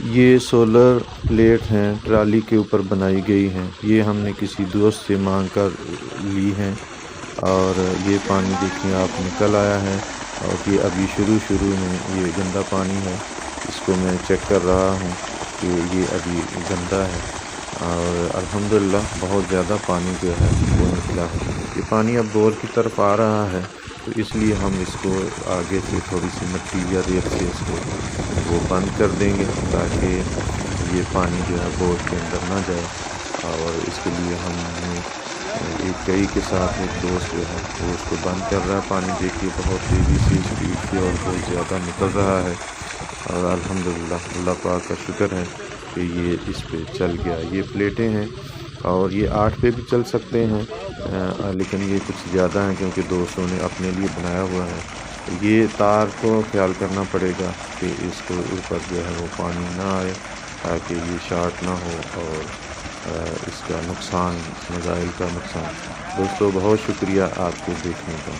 ये solar plate हैं, trolley के ऊपर बनाई गई हैं। ये हमने किसी दोस्त से मांग कर ली हैं। और ये पानी देखिए आप निकल आया है। और ये अभी शुरू में ये गंदा पानी है। इसको मैं चेक कर रहा हूँ कि ये अभी गंदा है। और अल्हम्दुलिल्लाह बहुत ज़्यादा पानी जो है वो निकला है। ये पानी अब बोर की तरफ आ रहा है, तो इसलिए हम इसको आगे से थोड़ी सी मिट्टी या रेत से इसको वो बंद कर देंगे, ताकि ये पानी जो है बोर के अंदर ना जाए। और इसके लिए हमने एक कई के साथ एक दोस्त जो है वो उसको बंद कर रहा है। पानी देखिए बहुत तेज़ी से स्पीड से और बहुत ज़्यादा निकल रहा है। और अल्हम्दुलिल्लाह अल्लाह पाक का शुक्र है कि ये इस पे चल गया। ये प्लेटें हैं और ये 8 पे भी चल सकते हैं, लेकिन ये कुछ ज़्यादा हैं क्योंकि दोस्तों ने अपने लिए बनाया हुआ है। ये तार को ख्याल करना पड़ेगा कि इसको ऊपर जो है वो पानी ना आए, ताकि ये शॉर्ट ना हो और इसका नुकसान, मिसाइल का नुकसान। दोस्तों बहुत शुक्रिया आपके देखने का।